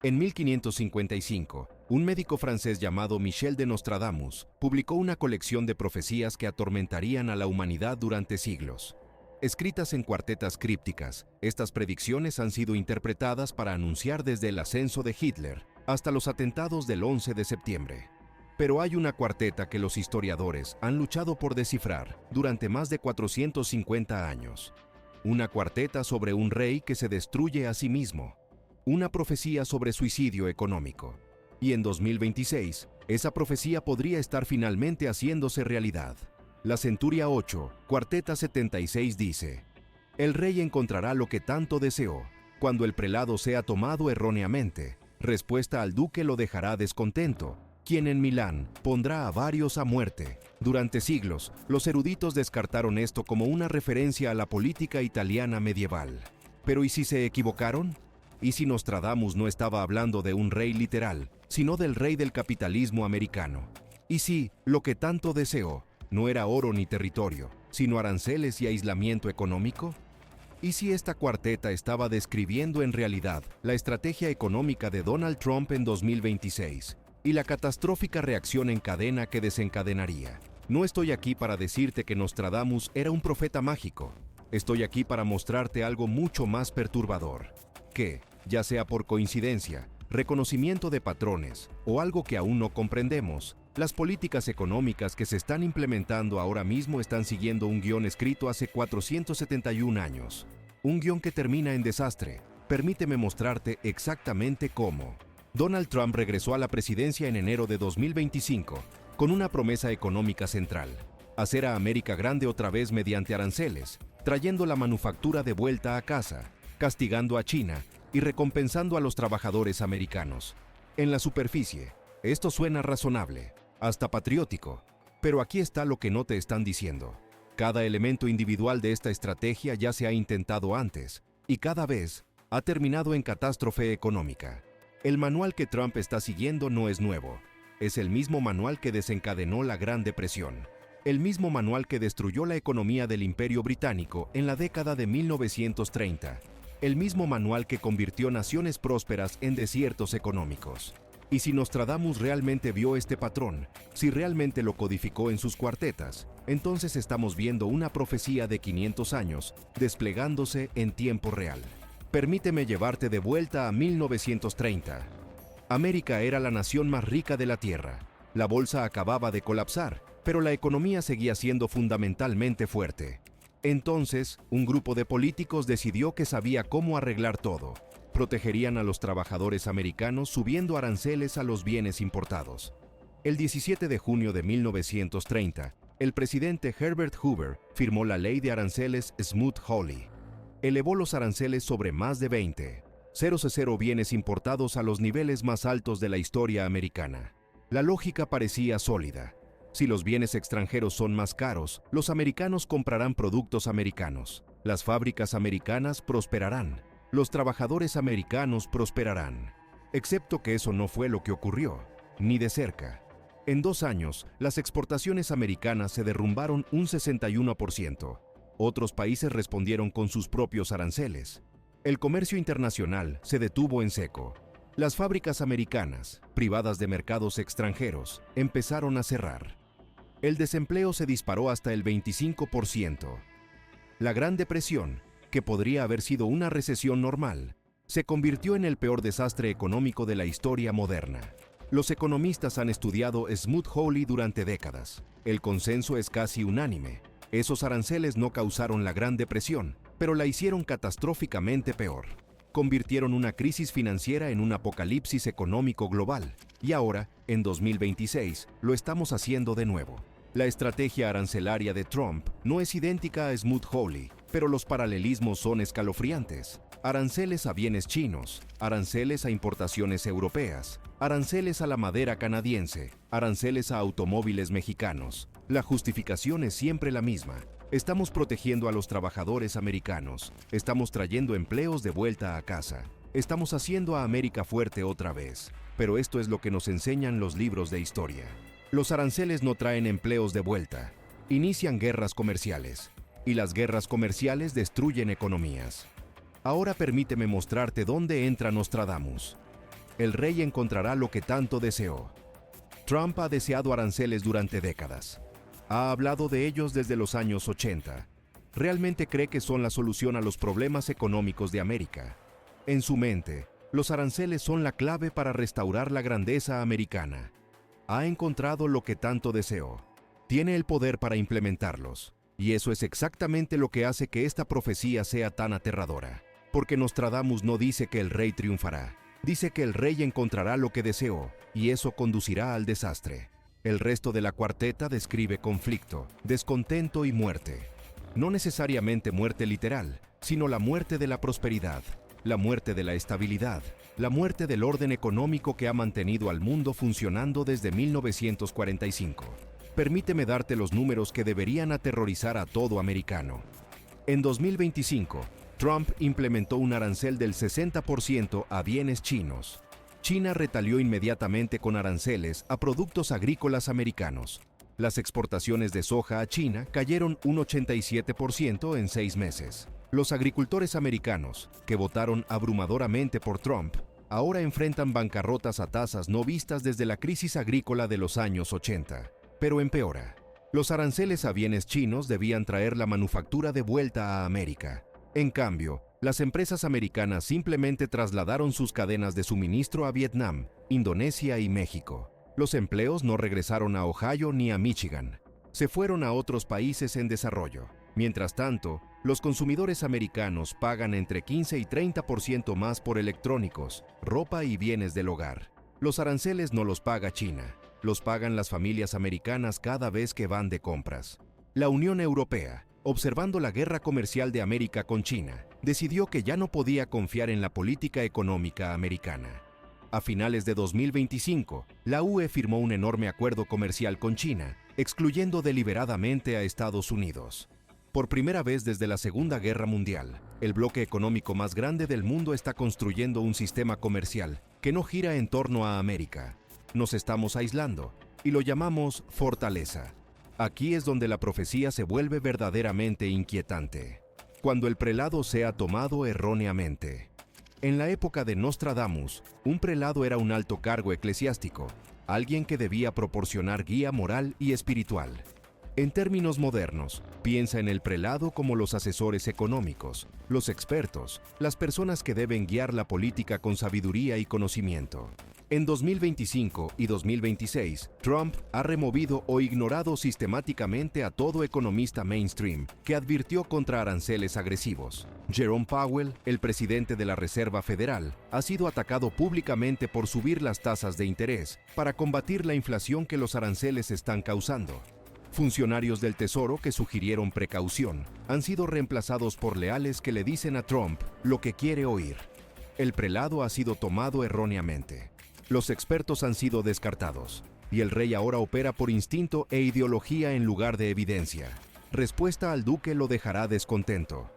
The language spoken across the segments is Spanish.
En 1555, un médico francés llamado Michel de Nostradamus publicó una colección de profecías que atormentarían a la humanidad durante siglos. Escritas en cuartetas crípticas, estas predicciones han sido interpretadas para anunciar desde el ascenso de Hitler hasta los atentados del 11 de septiembre. Pero hay una cuarteta que los historiadores han luchado por descifrar durante más de 450 años. Una cuarteta sobre un rey que se destruye a sí mismo. Una profecía sobre suicidio económico. Y en 2026, esa profecía podría estar finalmente haciéndose realidad. La Centuria 8, Cuarteta 76 dice: el rey encontrará lo que tanto deseó, cuando el prelado sea tomado erróneamente. Respuesta al duque lo dejará descontento, quien en Milán pondrá a varios a muerte. Durante siglos, los eruditos descartaron esto como una referencia a la política italiana medieval. Pero ¿y si se equivocaron? ¿Y si Nostradamus no estaba hablando de un rey literal, sino del rey del capitalismo americano? ¿Y si lo que tanto deseó no era oro ni territorio, sino aranceles y aislamiento económico? ¿Y si esta cuarteta estaba describiendo en realidad la estrategia económica de Donald Trump en 2026 y la catastrófica reacción en cadena que desencadenaría? No estoy aquí para decirte que Nostradamus era un profeta mágico. Estoy aquí para mostrarte algo mucho más perturbador. Que, ya sea por coincidencia, reconocimiento de patrones o algo que aún no comprendemos, las políticas económicas que se están implementando ahora mismo están siguiendo un guión escrito hace 471 años. Un guión que termina en desastre. Permíteme mostrarte exactamente cómo. Donald Trump regresó a la presidencia en enero de 2025 con una promesa económica central: hacer a América grande otra vez mediante aranceles, trayendo la manufactura de vuelta a casa, castigando a China y recompensando a los trabajadores americanos. En la superficie, esto suena razonable, hasta patriótico, pero aquí está lo que no te están diciendo. Cada elemento individual de esta estrategia ya se ha intentado antes, y cada vez ha terminado en catástrofe económica. El manual que Trump está siguiendo no es nuevo. Es el mismo manual que desencadenó la Gran Depresión. El mismo manual que destruyó la economía del Imperio Británico en la década de 1930. El mismo manual que convirtió naciones prósperas en desiertos económicos. Y si Nostradamus realmente vio este patrón, si realmente lo codificó en sus cuartetas, entonces estamos viendo una profecía de 500 años desplegándose en tiempo real. Permíteme llevarte de vuelta a 1930. América era la nación más rica de la Tierra. La bolsa acababa de colapsar, pero la economía seguía siendo fundamentalmente fuerte. Entonces, un grupo de políticos decidió que sabía cómo arreglar todo. Protegerían a los trabajadores americanos subiendo aranceles a los bienes importados. El 17 de junio de 1930, el presidente Herbert Hoover firmó la ley de aranceles Smoot-Hawley. Elevó los aranceles sobre más de 20,000 bienes importados a los niveles más altos de la historia americana. La lógica parecía sólida. Si los bienes extranjeros son más caros, los americanos comprarán productos americanos. Las fábricas americanas prosperarán. Los trabajadores americanos prosperarán. Excepto que eso no fue lo que ocurrió, ni de cerca. En 2 años, las exportaciones americanas se derrumbaron un 61%. Otros países respondieron con sus propios aranceles. El comercio internacional se detuvo en seco. Las fábricas americanas, privadas de mercados extranjeros, empezaron a cerrar. El desempleo se disparó hasta el 25%. La Gran Depresión, que podría haber sido una recesión normal, se convirtió en el peor desastre económico de la historia moderna. Los economistas han estudiado Smoot-Hawley durante décadas. El consenso es casi unánime. Esos aranceles no causaron la Gran Depresión, pero la hicieron catastróficamente peor. Convirtieron una crisis financiera en un apocalipsis económico global. Y ahora, en 2026, lo estamos haciendo de nuevo. La estrategia arancelaria de Trump no es idéntica a Smoot-Hawley, pero los paralelismos son escalofriantes. Aranceles a bienes chinos, aranceles a importaciones europeas, aranceles a la madera canadiense, aranceles a automóviles mexicanos. La justificación es siempre la misma. Estamos protegiendo a los trabajadores americanos. Estamos trayendo empleos de vuelta a casa. Estamos haciendo a América fuerte otra vez. Pero esto es lo que nos enseñan los libros de historia. Los aranceles no traen empleos de vuelta. Inician guerras comerciales. Y las guerras comerciales destruyen economías. Ahora permíteme mostrarte dónde entra Nostradamus. el rey encontrará lo que tanto deseó. Trump ha deseado aranceles durante décadas. Ha hablado de ellos desde los años 80. Realmente cree que son la solución a los problemas económicos de América. En su mente, los aranceles son la clave para restaurar la grandeza americana. Ha encontrado lo que tanto deseó. Tiene el poder para implementarlos. Y eso es exactamente lo que hace que esta profecía sea tan aterradora. Porque Nostradamus no dice que el rey triunfará. Dice que el rey encontrará lo que deseó, y eso conducirá al desastre. El resto de la cuarteta describe conflicto, descontento y muerte. No necesariamente muerte literal, sino la muerte de la prosperidad, la muerte de la estabilidad, la muerte del orden económico que ha mantenido al mundo funcionando desde 1945. Permíteme darte los números que deberían aterrorizar a todo americano. En 2025, Trump implementó un arancel del 60% a bienes chinos. China retalió inmediatamente con aranceles a productos agrícolas americanos. Las exportaciones de soja a China cayeron un 87% en 6 meses. Los agricultores americanos, que votaron abrumadoramente por Trump, ahora enfrentan bancarrotas a tasas no vistas desde la crisis agrícola de los años 80. Pero empeora. Los aranceles a bienes chinos debían traer la manufactura de vuelta a América. En cambio, las empresas americanas simplemente trasladaron sus cadenas de suministro a Vietnam, Indonesia y México. Los empleos no regresaron a Ohio ni a Michigan. Se fueron a otros países en desarrollo. Mientras tanto, los consumidores americanos pagan entre 15 y 30% más por electrónicos, ropa y bienes del hogar. Los aranceles no los paga China, los pagan las familias americanas cada vez que van de compras. La Unión Europea, observando la guerra comercial de América con China, decidió que ya no podía confiar en la política económica americana. A finales de 2025, la UE firmó un enorme acuerdo comercial con China, excluyendo deliberadamente a Estados Unidos. Por primera vez desde la Segunda Guerra Mundial, el bloque económico más grande del mundo está construyendo un sistema comercial que no gira en torno a América. Nos estamos aislando, y lo llamamos fortaleza. Aquí es donde la profecía se vuelve verdaderamente inquietante. Cuando el prelado sea tomado erróneamente. En la época de Nostradamus, un prelado era un alto cargo eclesiástico, alguien que debía proporcionar guía moral y espiritual. En términos modernos, piensa en el prelado como los asesores económicos, los expertos, las personas que deben guiar la política con sabiduría y conocimiento. En 2025 y 2026, Trump ha removido o ignorado sistemáticamente a todo economista mainstream que advirtió contra aranceles agresivos. Jerome Powell, el presidente de la Reserva Federal, ha sido atacado públicamente por subir las tasas de interés para combatir la inflación que los aranceles están causando. Funcionarios del Tesoro que sugirieron precaución han sido reemplazados por leales que le dicen a Trump lo que quiere oír. El prelado ha sido tomado erróneamente. Los expertos han sido descartados, y el rey ahora opera por instinto e ideología en lugar de evidencia. Respuesta al duque lo dejará descontento.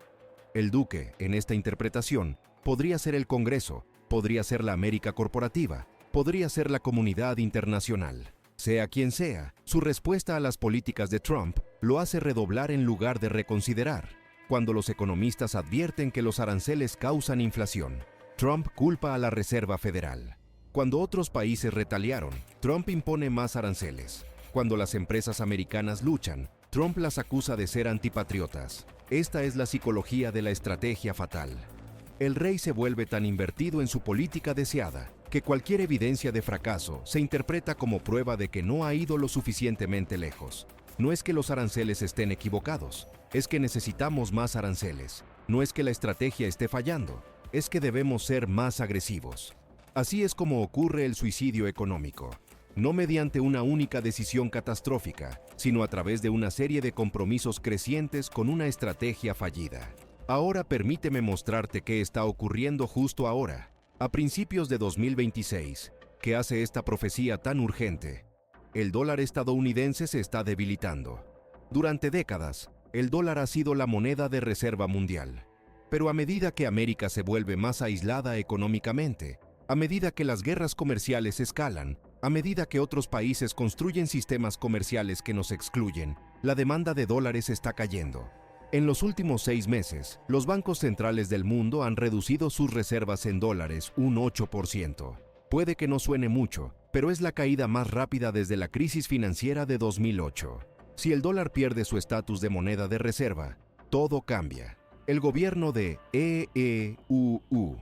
El duque, en esta interpretación, podría ser el Congreso, podría ser la América corporativa, podría ser la comunidad internacional. Sea quien sea, su respuesta a las políticas de Trump lo hace redoblar en lugar de reconsiderar. Cuando los economistas advierten que los aranceles causan inflación, Trump culpa a la Reserva Federal. Cuando otros países retaliaron, Trump impone más aranceles. Cuando las empresas americanas luchan, Trump las acusa de ser antipatriotas. Esta es la psicología de la estrategia fatal. El rey se vuelve tan invertido en su política deseada que cualquier evidencia de fracaso se interpreta como prueba de que no ha ido lo suficientemente lejos. No es que los aranceles estén equivocados, es que necesitamos más aranceles. No es que la estrategia esté fallando, es que debemos ser más agresivos. Así es como ocurre el suicidio económico, no mediante una única decisión catastrófica, sino a través de una serie de compromisos crecientes con una estrategia fallida. Ahora permíteme mostrarte qué está ocurriendo justo ahora, a principios de 2026, que hace esta profecía tan urgente. El dólar estadounidense se está debilitando. Durante décadas, el dólar ha sido la moneda de reserva mundial. Pero a medida que América se vuelve más aislada económicamente, a medida que las guerras comerciales escalan, a medida que otros países construyen sistemas comerciales que nos excluyen, la demanda de dólares está cayendo. En los últimos 6 meses, los bancos centrales del mundo han reducido sus reservas en dólares un 8%. Puede que no suene mucho, pero es la caída más rápida desde la crisis financiera de 2008. Si el dólar pierde su estatus de moneda de reserva, todo cambia. El gobierno de EEUU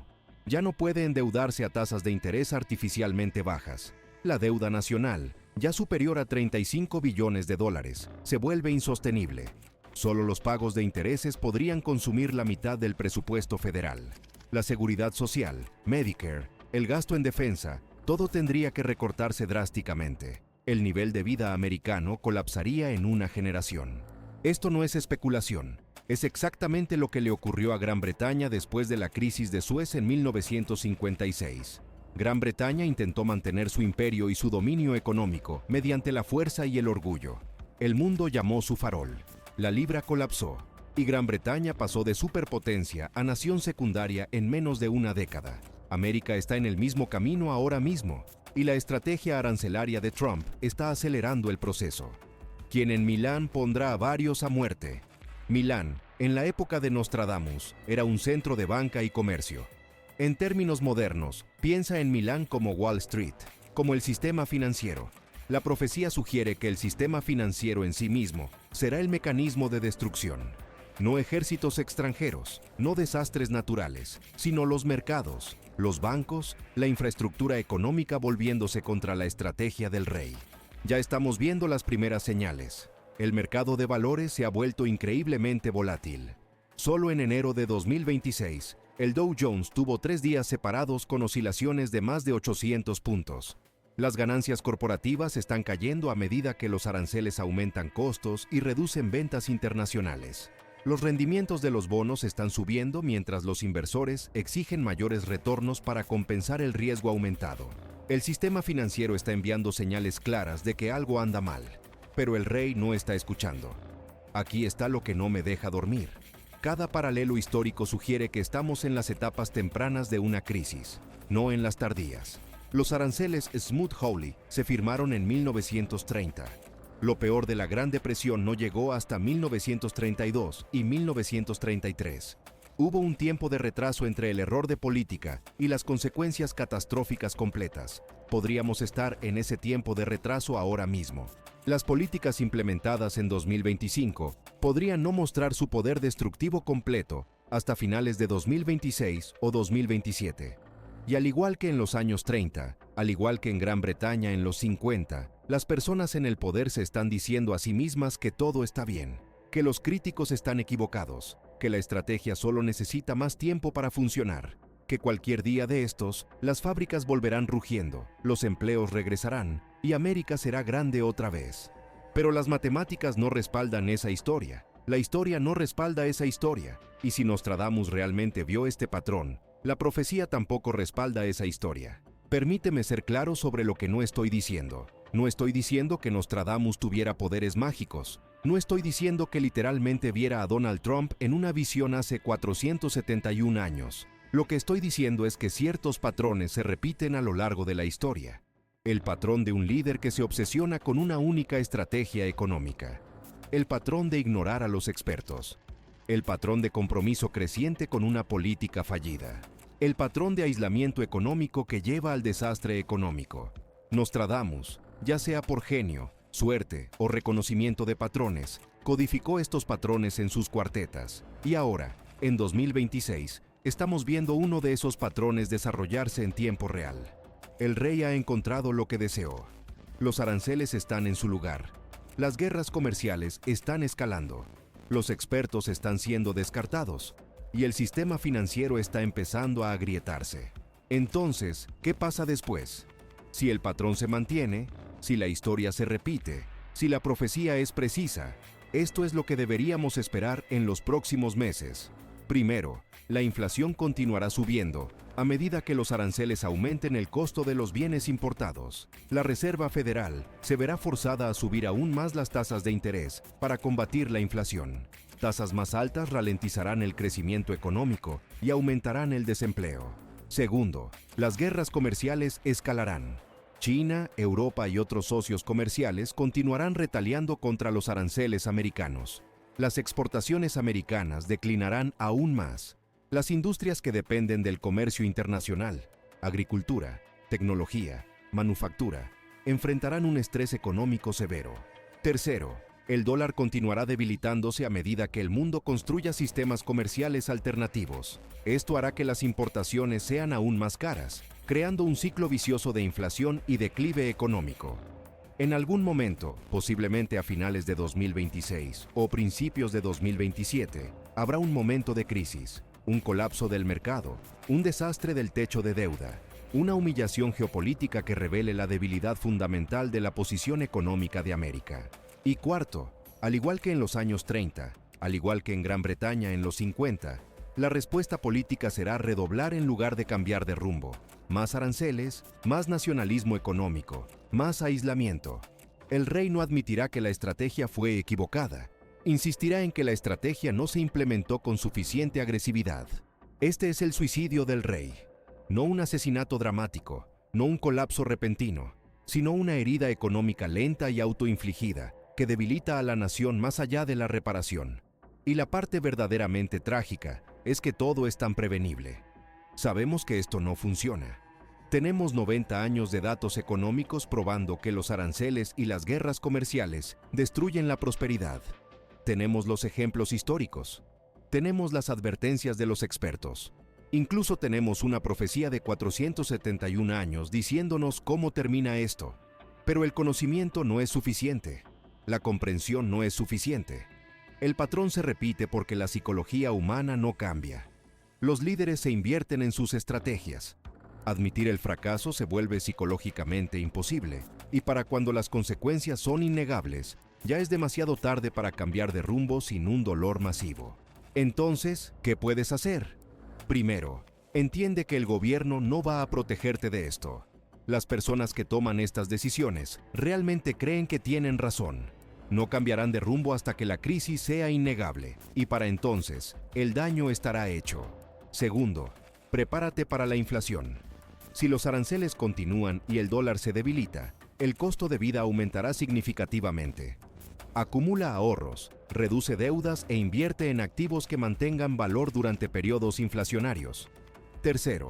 ya no puede endeudarse a tasas de interés artificialmente bajas. La deuda nacional, ya superior a 35 billones de dólares, se vuelve insostenible. Solo los pagos de intereses podrían consumir la mitad del presupuesto federal. La seguridad social, Medicare, el gasto en defensa, todo tendría que recortarse drásticamente. El nivel de vida americano colapsaría en una generación. Esto no es especulación. Es exactamente lo que le ocurrió a Gran Bretaña después de la crisis de Suez en 1956. Gran Bretaña intentó mantener su imperio y su dominio económico mediante la fuerza y el orgullo. El mundo llamó su farol. La libra colapsó y Gran Bretaña pasó de superpotencia a nación secundaria en menos de una década. América está en el mismo camino ahora mismo y la estrategia arancelaria de Trump está acelerando el proceso. Quien en Milán pondrá a varios a muerte. Milán, en la época de Nostradamus, era un centro de banca y comercio. En términos modernos, piensa en Milán como Wall Street, como el sistema financiero. La profecía sugiere que el sistema financiero en sí mismo será el mecanismo de destrucción. No ejércitos extranjeros, no desastres naturales, sino los mercados, los bancos, la infraestructura económica volviéndose contra la estrategia del rey. Ya estamos viendo las primeras señales. El mercado de valores se ha vuelto increíblemente volátil. Solo en enero de 2026, el Dow Jones tuvo 3 días separados con oscilaciones de más de 800 puntos. Las ganancias corporativas están cayendo a medida que los aranceles aumentan costos y reducen ventas internacionales. Los rendimientos de los bonos están subiendo mientras los inversores exigen mayores retornos para compensar el riesgo aumentado. El sistema financiero está enviando señales claras de que algo anda mal, pero el rey no está escuchando. Aquí está lo que no me deja dormir. Cada paralelo histórico sugiere que estamos en las etapas tempranas de una crisis, no en las tardías. Los aranceles Smoot-Hawley se firmaron en 1930. Lo peor de la Gran Depresión no llegó hasta 1932 y 1933. Hubo un tiempo de retraso entre el error de política y las consecuencias catastróficas completas. Podríamos estar en ese tiempo de retraso ahora mismo. Las políticas implementadas en 2025 podrían no mostrar su poder destructivo completo hasta finales de 2026 o 2027. Y al igual que en los años 30, al igual que en Gran Bretaña en los 50, las personas en el poder se están diciendo a sí mismas que todo está bien, que los críticos están equivocados, que la estrategia solo necesita más tiempo para funcionar, que cualquier día de estos, las fábricas volverán rugiendo, los empleos regresarán y América será grande otra vez. Pero las matemáticas no respaldan esa historia, la historia no respalda esa historia, y si Nostradamus realmente vio este patrón, la profecía tampoco respalda esa historia. Permíteme ser claro sobre lo que no estoy diciendo. No estoy diciendo que Nostradamus tuviera poderes mágicos. No estoy diciendo que literalmente viera a Donald Trump en una visión hace 471 años. Lo que estoy diciendo es que ciertos patrones se repiten a lo largo de la historia. El patrón de un líder que se obsesiona con una única estrategia económica. El patrón de ignorar a los expertos. El patrón de compromiso creciente con una política fallida. El patrón de aislamiento económico que lleva al desastre económico. Nostradamus, ya sea por genio, suerte o reconocimiento de patrones, codificó estos patrones en sus cuartetas. Y ahora, en 2026, estamos viendo uno de esos patrones desarrollarse en tiempo real. El rey ha encontrado lo que deseó. Los aranceles están en su lugar. Las guerras comerciales están escalando. Los expertos están siendo descartados. Y el sistema financiero está empezando a agrietarse. Entonces, ¿qué pasa después? Si el patrón se mantiene, si la historia se repite, si la profecía es precisa, esto es lo que deberíamos esperar en los próximos meses. Primero, la inflación continuará subiendo a medida que los aranceles aumenten el costo de los bienes importados. La Reserva Federal se verá forzada a subir aún más las tasas de interés para combatir la inflación. Tasas más altas ralentizarán el crecimiento económico y aumentarán el desempleo. Segundo, las guerras comerciales escalarán. China, Europa y otros socios comerciales continuarán retaliando contra los aranceles americanos. Las exportaciones americanas declinarán aún más. Las industrias que dependen del comercio internacional, agricultura, tecnología, manufactura, enfrentarán un estrés económico severo. Tercero, el dólar continuará debilitándose a medida que el mundo construya sistemas comerciales alternativos. Esto hará que las importaciones sean aún más caras, creando un ciclo vicioso de inflación y declive económico. En algún momento, posiblemente a finales de 2026 o principios de 2027, habrá un momento de crisis, un colapso del mercado, un desastre del techo de deuda, una humillación geopolítica que revele la debilidad fundamental de la posición económica de América. Y cuarto, al igual que en los años 30, al igual que en Gran Bretaña en los 50, la respuesta política será redoblar en lugar de cambiar de rumbo. Más aranceles, más nacionalismo económico, más aislamiento. El rey no admitirá que la estrategia fue equivocada. Insistirá en que la estrategia no se implementó con suficiente agresividad. Este es el suicidio del rey. No un asesinato dramático, no un colapso repentino, sino una herida económica lenta y autoinfligida que debilita a la nación más allá de la reparación. Y la parte verdaderamente trágica es que todo es tan prevenible. Sabemos que esto no funciona. Tenemos 90 años de datos económicos probando que los aranceles y las guerras comerciales destruyen la prosperidad. Tenemos los ejemplos históricos. Tenemos las advertencias de los expertos. Incluso tenemos una profecía de 471 años diciéndonos cómo termina esto. Pero el conocimiento no es suficiente. La comprensión no es suficiente. El patrón se repite porque la psicología humana no cambia. Los líderes se invierten en sus estrategias. Admitir el fracaso se vuelve psicológicamente imposible, y para cuando las consecuencias son innegables, ya es demasiado tarde para cambiar de rumbo sin un dolor masivo. Entonces, ¿qué puedes hacer? Primero, entiende que el gobierno no va a protegerte de esto. Las personas que toman estas decisiones realmente creen que tienen razón. No cambiarán de rumbo hasta que la crisis sea innegable, y para entonces, el daño estará hecho. Segundo, prepárate para la inflación. Si los aranceles continúan y el dólar se debilita, el costo de vida aumentará significativamente. Acumula ahorros, reduce deudas e invierte en activos que mantengan valor durante periodos inflacionarios. Tercero,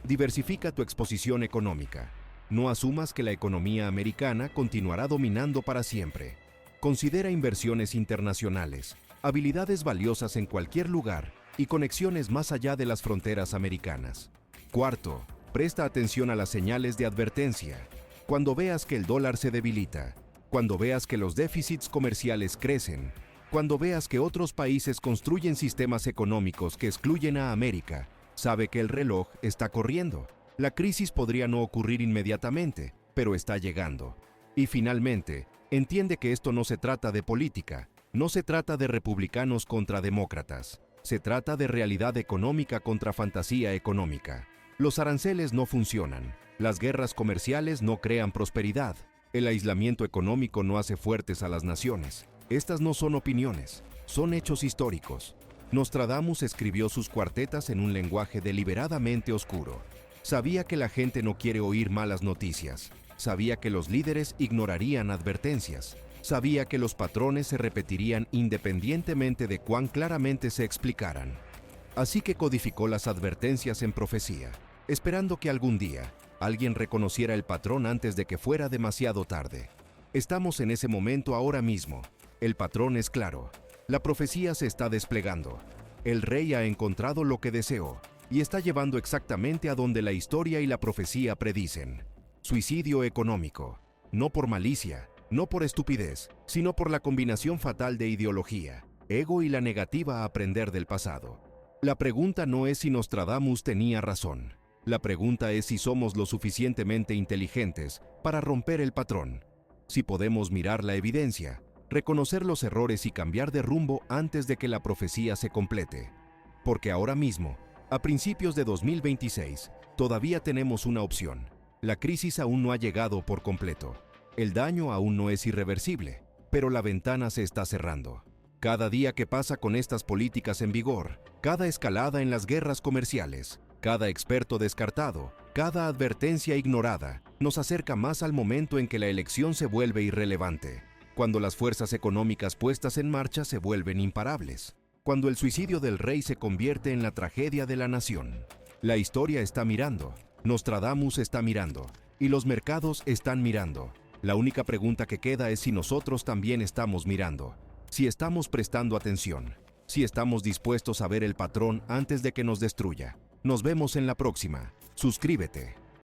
diversifica tu exposición económica. No asumas que la economía americana continuará dominando para siempre. Considera inversiones internacionales, habilidades valiosas en cualquier lugar y conexiones más allá de las fronteras americanas. Cuarto, presta atención a las señales de advertencia. Cuando veas que el dólar se debilita, cuando veas que los déficits comerciales crecen, cuando veas que otros países construyen sistemas económicos que excluyen a América, sabe que el reloj está corriendo. La crisis podría no ocurrir inmediatamente, pero está llegando. Y finalmente, entiende que esto no se trata de política, no se trata de republicanos contra demócratas. Se trata de realidad económica contra fantasía económica. Los aranceles no funcionan, las guerras comerciales no crean prosperidad, el aislamiento económico no hace fuertes a las naciones. Estas no son opiniones, son hechos históricos. Nostradamus escribió sus cuartetas en un lenguaje deliberadamente oscuro. Sabía que la gente no quiere oír malas noticias, sabía que los líderes ignorarían advertencias. Sabía que los patrones se repetirían independientemente de cuán claramente se explicaran. Así que codificó las advertencias en profecía, esperando que algún día alguien reconociera el patrón antes de que fuera demasiado tarde. Estamos en ese momento ahora mismo. El patrón es claro. La profecía se está desplegando. El rey ha encontrado lo que deseó y está llevando exactamente a donde la historia y la profecía predicen. Suicidio económico, no por malicia, no por estupidez, sino por la combinación fatal de ideología, ego y la negativa a aprender del pasado. La pregunta no es si Nostradamus tenía razón. La pregunta es si somos lo suficientemente inteligentes para romper el patrón. Si podemos mirar la evidencia, reconocer los errores y cambiar de rumbo antes de que la profecía se complete. Porque ahora mismo, a principios de 2026, todavía tenemos una opción. La crisis aún no ha llegado por completo. El daño aún no es irreversible, pero la ventana se está cerrando. Cada día que pasa con estas políticas en vigor, cada escalada en las guerras comerciales, cada experto descartado, cada advertencia ignorada, nos acerca más al momento en que la elección se vuelve irrelevante, cuando las fuerzas económicas puestas en marcha se vuelven imparables, cuando el suicidio del rey se convierte en la tragedia de la nación. La historia está mirando. Nostradamus está mirando, y los mercados están mirando. La única pregunta que queda es si nosotros también estamos mirando, si estamos prestando atención, si estamos dispuestos a ver el patrón antes de que nos destruya. Nos vemos en la próxima. Suscríbete.